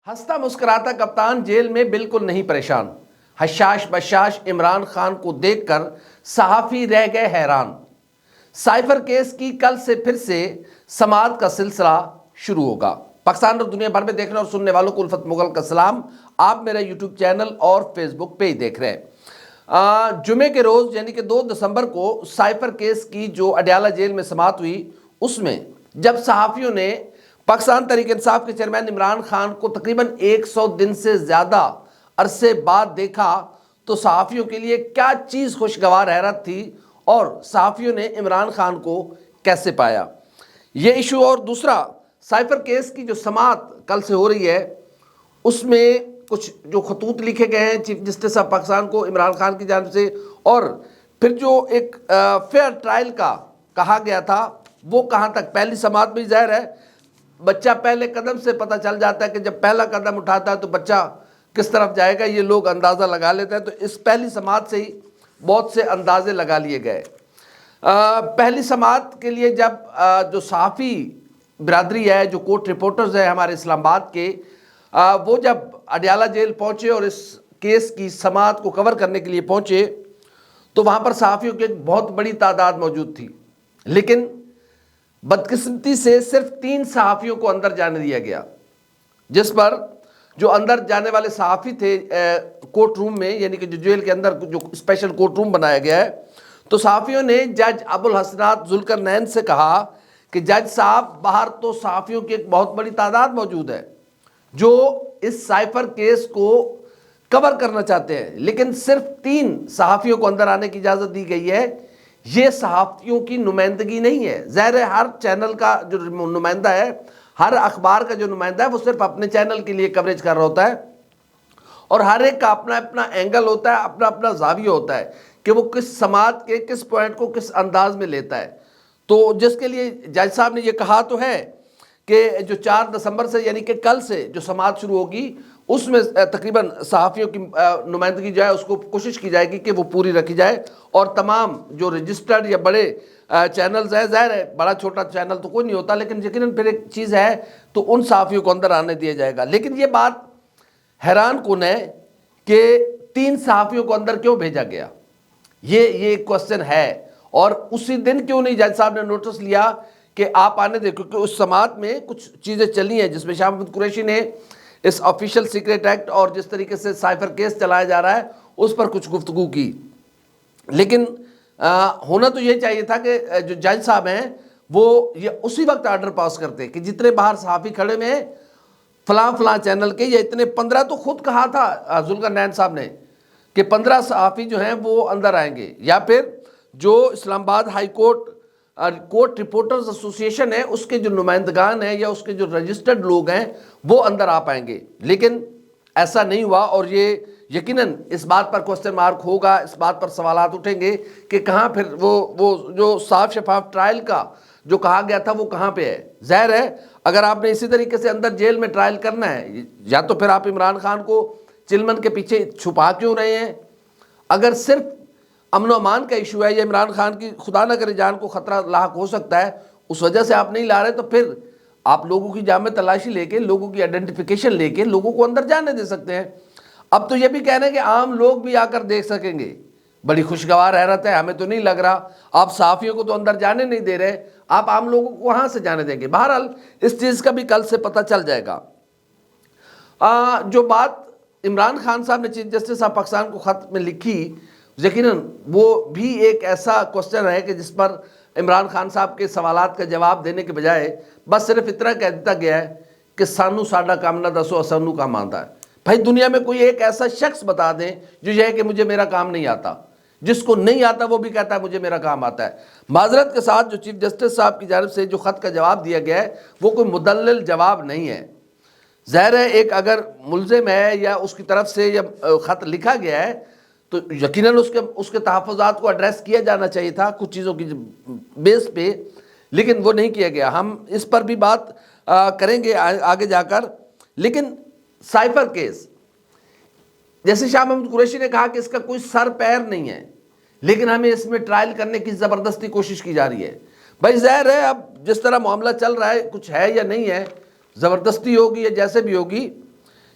ہنستا مسکراتا کپتان جیل میں بالکل نہیں پریشان۔ حشاش بشاش عمران خان کو دیکھ کر صحافی رہ گئے حیران۔ سائفر کیس کی کل سے پھر سے سماعت کا سلسلہ شروع ہوگا۔ پاکستان اور دنیا بھر میں دیکھنے اور سننے والوں کو الفت مغل کا سلام۔ آپ میرا یوٹیوب چینل اور فیس بک پیج دیکھ رہے ہیں۔ جمعے کے روز یعنی کہ 2 دسمبر کو سائفر کیس کی جو اڈیالہ جیل میں سماعت ہوئی، اس میں جب صحافیوں نے پاکستان تحریک انصاف کے چیئرمین عمران خان کو تقریباً 100 دن سے زیادہ عرصے بعد دیکھا تو صحافیوں کے لیے کیا چیز خوشگوار حیرت تھی اور صحافیوں نے عمران خان کو کیسے پایا، یہ ایشو۔ اور دوسرا، سائفر کیس کی جو سماعت کل سے ہو رہی ہے، اس میں کچھ جو خطوط لکھے گئے ہیں چیف جسٹس آف پاکستان کو عمران خان کی جانب سے، اور پھر جو ایک فیئر ٹرائل کا کہا گیا تھا وہ کہاں تک۔ پہلی سماعت میں ظاہر ہے بچہ پہلے قدم سے پتہ چل جاتا ہے کہ جب پہلا قدم اٹھاتا ہے تو بچہ کس طرف جائے گا، یہ لوگ اندازہ لگا لیتے ہیں۔ تو اس پہلی سماعت سے ہی بہت سے اندازے لگا لیے گئے۔ پہلی سماعت کے لیے جب جو صحافی برادری ہے، جو کورٹ رپورٹرز ہیں ہمارے اسلام آباد کے، وہ جب اڈیالہ جیل پہنچے اور اس کیس کی سماعت کو کور کرنے کے لیے پہنچے تو وہاں پر صحافیوں کی ایک بہت بڑی تعداد موجود تھی، لیکن بدقسمتی سے صرف 3 صحافیوں کو اندر جانے دیا گیا، جس پر جو اندر جانے والے صحافی تھے کورٹ روم میں، یعنی کہ جو جیل کے اندر جو اسپیشل کورٹ روم بنایا گیا ہے، تو صحافیوں نے جج ابوالحسنات ذوالقرنین سے کہا کہ جج صاحب، باہر تو صحافیوں کی ایک بہت بڑی تعداد موجود ہے جو اس سائفر کیس کو کور کرنا چاہتے ہیں، لیکن صرف 3 صحافیوں کو اندر آنے کی اجازت دی گئی ہے۔ یہ صحافیوں کی نمائندگی نہیں ہے۔ ظاہر ہے ہر چینل کا جو نمائندہ ہے، ہر اخبار کا جو نمائندہ ہے، وہ صرف اپنے چینل کے لیے کوریج کر رہا ہوتا ہے، اور ہر ایک کا اپنا اپنا اینگل ہوتا ہے، اپنا اپنا زاویہ ہوتا ہے کہ وہ کس سماعت کے کس پوائنٹ کو کس انداز میں لیتا ہے۔ تو جس کے لیے جج صاحب نے یہ کہا تو ہے کہ جو 4 دسمبر سے یعنی کہ کل سے جو سماعت شروع ہوگی، اس میں تقریباً صحافیوں کی نمائندگی جو ہے اس کو کوشش کی جائے گی کہ وہ پوری رکھی جائے، اور تمام جو رجسٹرڈ یا بڑے چینلز ہیں، ظاہر ہے بڑا چھوٹا چینل تو کوئی نہیں ہوتا، لیکن یقیناً پھر ایک چیز ہے تو ان صحافیوں کو اندر آنے دیا جائے گا۔ لیکن یہ بات حیران کن ہے کہ 3 صحافیوں کو اندر کیوں بھیجا گیا، یہ ایک کوسچن ہے۔ اور اسی دن کیوں نہیں جج صاحب نے نوٹس لیا کہ آپ آنے دیں، کیونکہ اس سماعت میں کچھ چیزیں چلی ہیں جس میں شاہ محمود قریشی نے اس آفیشل سیکریٹ ایکٹ اور جس طریقے سے سائفر کیس چلایا جا رہا ہے اس پر کچھ گفتگو کی، لیکن ہونا تو یہ چاہیے تھا کہ جو جج صاحب ہیں وہ یہ اسی وقت آرڈر پاس کرتے کہ جتنے باہر صحافی کھڑے میں فلاں فلاں چینل کے، یا اتنے 15 تو خود کہا تھا ذوالقرنین صاحب نے کہ 15 صحافی جو ہیں وہ اندر آئیں گے، یا پھر جو اسلام آباد ہائی کورٹ رپورٹرز ایسوسی ایشن ہے اس کے جو نمائندگان ہیں یا اس کے جو رجسٹرڈ لوگ ہیں وہ اندر آ پائیں گے، لیکن ایسا نہیں ہوا۔ اور یہ یقیناً اس بات پر کوسچن مارک ہوگا، اس بات پر سوالات اٹھیں گے کہ کہاں پھر وہ جو صاف شفاف ٹرائل کا جو کہا گیا تھا وہ کہاں پہ ہے۔ ظاہر ہے اگر آپ نے اسی طریقے سے اندر جیل میں ٹرائل کرنا ہے، یا تو پھر آپ عمران خان کو چلمن کے پیچھے چھپا کیوں رہے ہیں؟ اگر صرف امن و امان کا ایشو ہے یا عمران خان کی خدا نہ کرے جان کو خطرہ لاحق ہو سکتا ہے، اس وجہ سے آپ نہیں لا رہے، تو پھر آپ لوگوں کی جامع تلاشی لے کے، لوگوں کی آئیڈینٹیفیکیشن لے کے لوگوں کو اندر جانے دے سکتے ہیں۔ اب تو یہ بھی کہہ رہے ہیں کہ عام لوگ بھی آ کر دیکھ سکیں گے، بڑی خوشگوار حیرت ہے، ہمیں تو نہیں لگ رہا آپ صحافیوں کو تو اندر جانے نہیں دے رہے، آپ عام لوگوں کو کہاں سے جانے دیں گے؟ بہرحال اس چیز کا بھی کل سے پتہ چل جائے گا۔ جو بات عمران خان صاحب نے چیف جسٹس آف پاکستان کو خط میں لکھی، یقیناً وہ بھی ایک ایسا کوسچن ہے کہ جس پر عمران خان صاحب کے سوالات کا جواب دینے کے بجائے بس صرف اتنا کہہ دیتا گیا ہے کہ سانو ساڈا کام نہ دسو، اسانو کام آتا ہے۔ بھائی دنیا میں کوئی ایک ایسا شخص بتا دیں جو یہ ہے کہ مجھے میرا کام نہیں آتا، جس کو نہیں آتا وہ بھی کہتا ہے مجھے میرا کام آتا ہے۔ معذرت کے ساتھ جو چیف جسٹس صاحب کی جانب سے جو خط کا جواب دیا گیا ہے وہ کوئی مدلل جواب نہیں ہے۔ ظاہر ہے ایک اگر ملزم ہے یا اس کی طرف سے یا خط لکھا گیا ہے تو یقیناً اس کے تحفظات کو ایڈریس کیا جانا چاہیے تھا کچھ چیزوں کی بیس پہ، لیکن وہ نہیں کیا گیا۔ ہم اس پر بھی بات کریں گے آگے جا کر۔ لیکن سائفر کیس، جیسے شاہ محمود قریشی نے کہا کہ اس کا کوئی سر پیر نہیں ہے، لیکن ہمیں اس میں ٹرائل کرنے کی زبردستی کوشش کی جا رہی ہے۔ بھائی ظاہر ہے اب جس طرح معاملہ چل رہا ہے، کچھ ہے یا نہیں ہے، زبردستی ہوگی یا جیسے بھی ہوگی،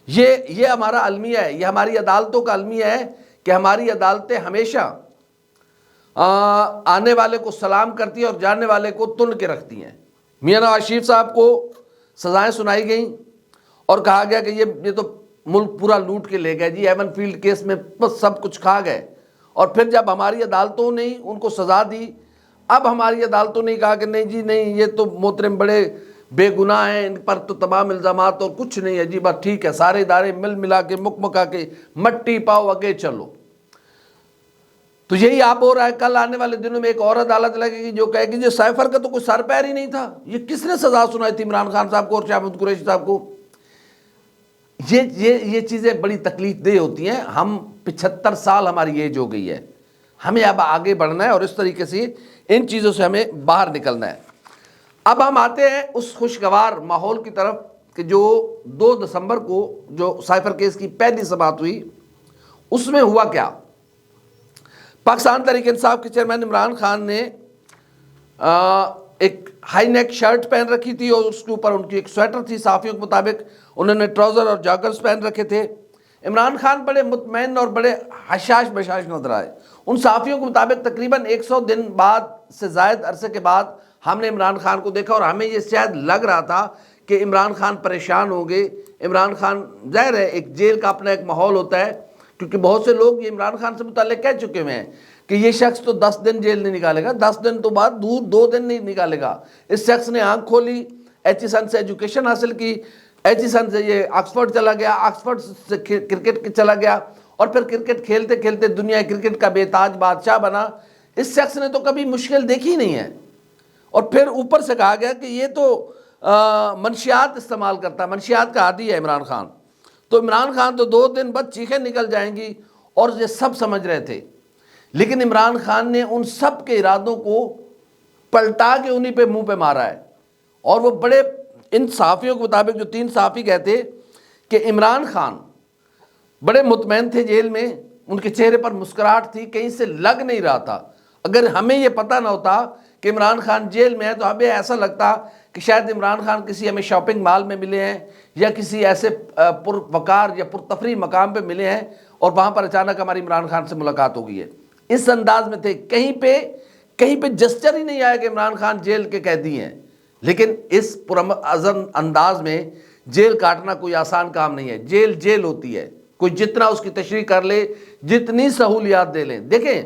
یہ ہمارا المیہ ہے، یہ ہماری عدالتوں کا المیہ ہے کہ ہماری عدالتیں ہمیشہ آنے والے کو سلام کرتی ہیں اور جاننے والے کو تن کے رکھتی ہیں۔ میاں نواز شریف صاحب کو سزائیں سنائی گئیں اور کہا گیا کہ یہ تو ملک پورا لوٹ کے لے گئے جی، ایون فیلڈ کیس میں بس سب کچھ کھا گئے۔ اور پھر جب ہماری عدالتوں نے ان کو سزا دی، اب ہماری عدالتوں نے کہا کہ نہیں جی نہیں، یہ تو محترم بڑے بے گناہ ہیں، ان پر تو تمام الزامات اور کچھ نہیں ہے جی، بس ٹھیک ہے، سارے ادارے مل ملا کے مکمکا کے مٹی پاؤ آگے چلو۔ تو یہی آپ ہو رہا ہے۔ کل آنے والے دنوں میں ایک اور عدالت لگے گی جو کہے گی جی سائفر کا تو کوئی سر پیر ہی نہیں تھا، یہ کس نے سزا سنائی تھی عمران خان صاحب کو اور شاہ محمود قریشی صاحب کو۔ یہ چیزیں بڑی تکلیف دہ ہوتی ہیں۔ ہم 75 سال ہماری ایج ہو گئی ہے، ہمیں اب آگے بڑھنا ہے اور اس طریقے سے ان چیزوں سے ہمیں باہر نکلنا ہے۔ اب ہم آتے ہیں اس خوشگوار ماحول کی طرف کہ جو 2 دسمبر کو جو سائفر کیس کی پہلی سماعت ہوئی، اس میں ہوا کیا۔ پاکستان تحریک انصاف کے چیئرمین عمران خان نے ایک ہائی نیک شرٹ پہن رکھی تھی اور اس کے اوپر ان کی ایک سویٹر تھی، صحافیوں کے مطابق انہوں نے ٹراؤزر اور جاگرز پہن رکھے تھے۔ عمران خان بڑے مطمئن اور بڑے حشاش بشاش نظر آئے۔ ان صحافیوں کے مطابق تقریباً 100 دن بعد سے زائد عرصے کے بعد ہم نے عمران خان کو دیکھا اور ہمیں یہ شاید لگ رہا تھا کہ عمران خان پریشان ہو گئے۔ عمران خان، ظاہر ہے ایک جیل کا اپنا ایک ماحول ہوتا ہے، کیونکہ بہت سے لوگ یہ عمران خان سے متعلق کہہ چکے ہوئے ہیں کہ یہ شخص تو 10 دن جیل نہیں نکالے گا، 10 دن تو بعد 2 دن نہیں نکالے گا۔ اس شخص نے آنکھ کھولی، ایچ سے ایجوکیشن حاصل کی، ایچ سے یہ آکسفورڈ چلا گیا، آکسفورڈ سے کرکٹ چلا گیا اور پھر کرکٹ کھیلتے کھیلتے دنیا کرکٹ کا بے تاج بادشاہ بنا۔ اس شخص نے تو کبھی مشکل دیکھی نہیں ہے، اور پھر اوپر سے کہا گیا کہ یہ تو منشیات استعمال کرتا ہے، منشیات کا عادی ہے عمران خان۔ تو عمران خان تو 2 دن بعد چیخیں نکل جائیں گی اور یہ سب سمجھ رہے تھے، لیکن عمران خان نے ان سب کے ارادوں کو پلٹا کے انہی پہ منہ پہ مارا ہے۔ اور وہ بڑے، ان صحافیوں کے مطابق جو 3 صحافی کہتے کہ عمران خان بڑے مطمئن تھے جیل میں، ان کے چہرے پر مسکراہٹ تھی، کہیں سے لگ نہیں رہا تھا۔ اگر ہمیں یہ پتہ نہ ہوتا کہ عمران خان جیل میں ہے تو ہمیں ایسا لگتا کہ شاید عمران خان کسی ہمیں شاپنگ مال میں ملے ہیں یا کسی ایسے پروقار یا پرتفریح مقام پہ ملے ہیں اور وہاں پر اچانک ہماری عمران خان سے ملاقات ہو گئی ہے۔ اس انداز میں تھے، کہیں پہ جسچر ہی نہیں آیا کہ عمران خان جیل کے قیدی ہیں۔ لیکن اس پرعزم انداز میں جیل کاٹنا کوئی آسان کام نہیں ہے۔ جیل ہوتی ہے، کوئی جتنا اس کی تشریح کر لے، جتنی سہولیات دے لیں۔ دیکھیں،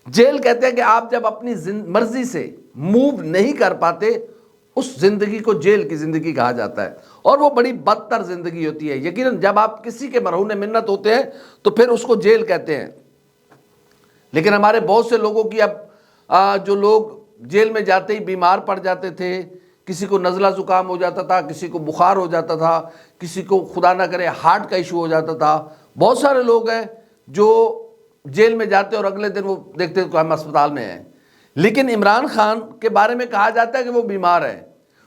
جیل کہتے ہیں کہ آپ جب اپنی مرضی سے موو نہیں کر پاتے، اس زندگی کو جیل کی زندگی کہا جاتا ہے، اور وہ بڑی بدتر زندگی ہوتی ہے۔ یقیناً جب آپ کسی کے مرہون منت ہوتے ہیں تو پھر اس کو جیل کہتے ہیں۔ لیکن ہمارے بہت سے لوگوں کی اب جو لوگ جیل میں جاتے ہی بیمار پڑ جاتے تھے، کسی کو نزلہ زکام ہو جاتا تھا، کسی کو بخار ہو جاتا تھا، کسی کو خدا نہ کرے ہارٹ کا ایشو ہو جاتا تھا۔ بہت سارے لوگ ہیں جو جیل میں جاتے اور اگلے دن وہ دیکھتے کہ ہم اسپتال میں ہیں۔ لیکن عمران خان کے بارے میں کہا جاتا ہے کہ وہ بیمار ہے،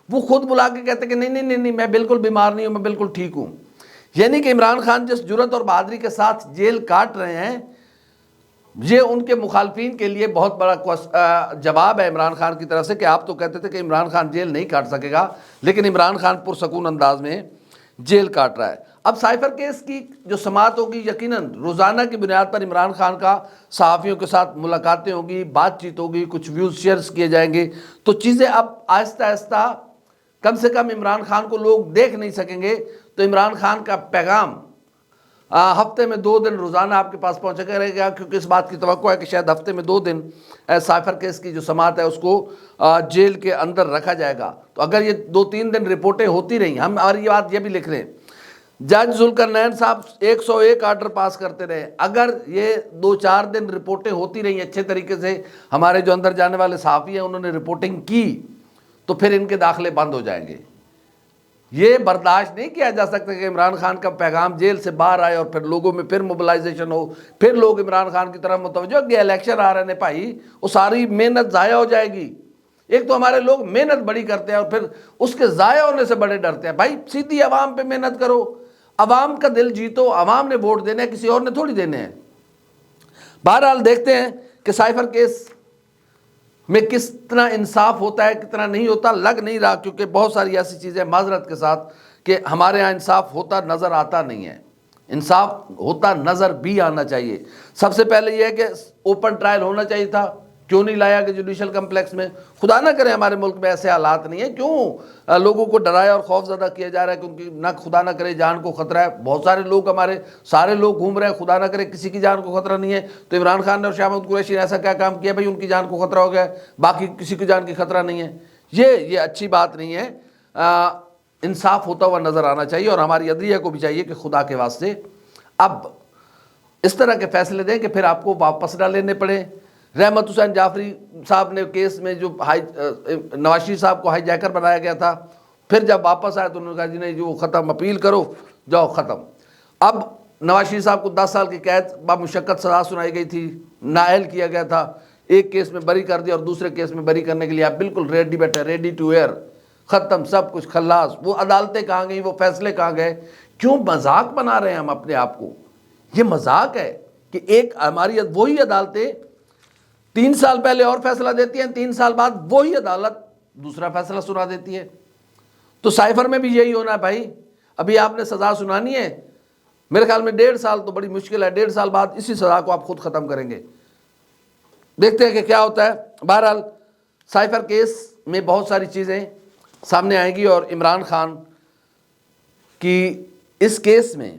وہ خود بلا کے کہتے ہیں کہ نہیں میں بالکل بیمار نہیں ہوں، میں بالکل ٹھیک ہوں۔ یعنی کہ عمران خان جس جرأت اور بہادری کے ساتھ جیل کاٹ رہے ہیں، یہ ان کے مخالفین کے لیے بہت بڑا جواب ہے عمران خان کی طرف سے کہ آپ تو کہتے تھے کہ عمران خان جیل نہیں کاٹ سکے گا، لیکن عمران خان پرسکون انداز میں جیل کاٹ رہا ہے۔ اب سائفر کیس کی جو سماعت ہوگی، یقیناً روزانہ کی بنیاد پر عمران خان کا صحافیوں کے ساتھ ملاقاتیں ہوگی، بات چیت ہوگی، کچھ ویوز شیئرز کیے جائیں گے، تو چیزیں اب آہستہ آہستہ کم سے کم عمران خان کو لوگ دیکھ نہیں سکیں گے۔ تو عمران خان کا پیغام ہفتے میں 2 دن روزانہ آپ کے پاس پہنچا کرے گا، کیونکہ اس بات کی توقع ہے کہ شاید ہفتے میں 2 دن سائفر کیس کی جو سماعت ہے اس کو جیل کے اندر رکھا جائے گا۔ تو اگر یہ 2-3 دن رپورٹیں ہوتی رہیں، ہم اور یہ بات یہ بھی لکھ رہے ہیں، جج ذوالقرنین صاحب 101 آرڈر پاس کرتے رہے، اگر یہ 2-4 دن رپورٹیں ہوتی رہیں اچھے طریقے سے، ہمارے جو اندر جانے والے صحافی ہیں انہوں نے رپورٹنگ کی، تو پھر ان کے داخلے بند ہو جائیں گے۔ یہ برداشت نہیں کیا جا سکتا کہ عمران خان کا پیغام جیل سے باہر آئے اور پھر لوگوں میں پھر موبلائزیشن ہو، پھر لوگ عمران خان کی طرف متوجہ ہو کہ الیکشن آ رہے ہیں بھائی، وہ ساری محنت ضائع ہو جائے گی۔ ایک تو ہمارے لوگ محنت بڑی کرتے ہیں اور پھر اس کے ضائع ہونے سے بڑے ڈرتے ہیں۔ بھائی سیدھی عوام پہ محنت کرو، عوام کا دل جیتو، عوام نے ووٹ دینے ہیں، کسی اور نے تھوڑی دینے ہیں۔ بہرحال دیکھتے ہیں کہ سائفر کیس میں کتنا انصاف ہوتا ہے، کتنا نہیں ہوتا، لگ نہیں رہا، کیونکہ بہت ساری ایسی چیزیں معذرت کے ساتھ کہ ہمارے ہاں انصاف ہوتا نظر آتا نہیں ہے، انصاف ہوتا نظر بھی آنا چاہیے۔ سب سے پہلے یہ ہے کہ اوپن ٹرائل ہونا چاہیے تھا، کیوں نہیں لایا کہ جوڈیشل کمپلیکس میں؟ خدا نہ کرے ہمارے ملک میں ایسے حالات نہیں ہیں، کیوں لوگوں کو ڈرایا اور خوف زدہ کیا جا رہا ہے کہ ان کی نہ خدا نہ کرے جان کو خطرہ ہے؟ بہت سارے لوگ ہمارے سارے لوگ گھوم رہے ہیں، خدا نہ کرے کسی کی جان کو خطرہ نہیں ہے، تو عمران خان نے اور شاہ محمود قریشی نے ایسا کیا کام کیا بھائی ان کی جان کو خطرہ ہو گیا ہے، باقی کسی کی جان کی خطرہ نہیں ہے؟ یہ اچھی بات نہیں ہے۔ انصاف ہوتا ہوا نظر آنا چاہیے، اور ہماری عدلیہ کو بھی چاہیے کہ خدا کے واسطے اب اس طرح کے فیصلے دیں کہ پھر آپ کو واپس نہ لینے پڑے۔ رحمت حسین جعفری صاحب نے کیس میں جو نواز شریف صاحب کو ہائی جیکر بنایا گیا تھا، پھر جب واپس آئے تو انہوں نے کہا جی نہیں جو ختم، اپیل کرو جاؤ ختم۔ اب نواز شریف صاحب کو 10 سال کی قید بامشقت سزا سنائی گئی تھی، نااہل کیا گیا تھا، ایک کیس میں بری کر دیا اور دوسرے کیس میں بری کرنے کے لیے آپ بالکل ریڈی بیٹھے، ریڈی ٹو ایئر، ختم سب کچھ خلاص۔ وہ عدالتیں کہاں گئیں، وہ فیصلے کہاں گئے؟ کیوں مذاق بنا رہے ہیں ہم اپنے آپ کو؟ یہ مذاق ہے کہ ایک ہماری وہی عدالتیں 3 سال پہلے اور فیصلہ دیتی ہیں، 3 سال بعد وہی عدالت دوسرا فیصلہ سنا دیتی ہے۔ تو سائفر میں بھی یہی ہونا ہے بھائی، ابھی آپ نے سزا سنانی ہے، میرے خیال میں 1.5 سال تو بڑی مشکل ہے، 1.5 سال بعد اسی سزا کو آپ خود ختم کریں گے۔ دیکھتے ہیں کہ کیا ہوتا ہے۔ بہرحال سائفر کیس میں بہت ساری چیزیں سامنے آئیں گی، اور عمران خان کی اس کیس میں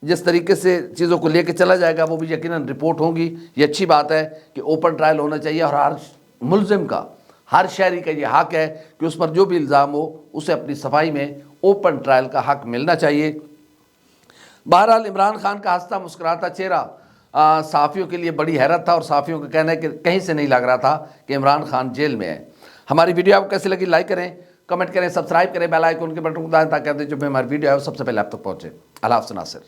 جس طریقے سے چیزوں کو لے کے چلا جائے گا وہ بھی یقیناً رپورٹ ہوں گی۔ یہ اچھی بات ہے کہ اوپن ٹرائل ہونا چاہیے، اور ہر ملزم کا، ہر شہری کا یہ حق ہے کہ اس پر جو بھی الزام ہو اسے اپنی صفائی میں اوپن ٹرائل کا حق ملنا چاہیے۔ بہرحال عمران خان کا ہنستا مسکراتا چہرہ صحافیوں کے لیے بڑی حیرت تھا، اور صحافیوں کا کہنا ہے کہ کہیں سے نہیں لگ رہا تھا کہ عمران خان جیل میں ہے۔ ہماری ویڈیو آپ کو کیسی لگی لائک کریں، کمنٹ کریں، سبسکرائب کریں، بیل آئیکن کے بٹن کو دبائیں تاکہ جو بھی ہماری ویڈیو ہے وہ سب سے پہلے آپ تک پہنچے۔ اللہ حافظ ناصر۔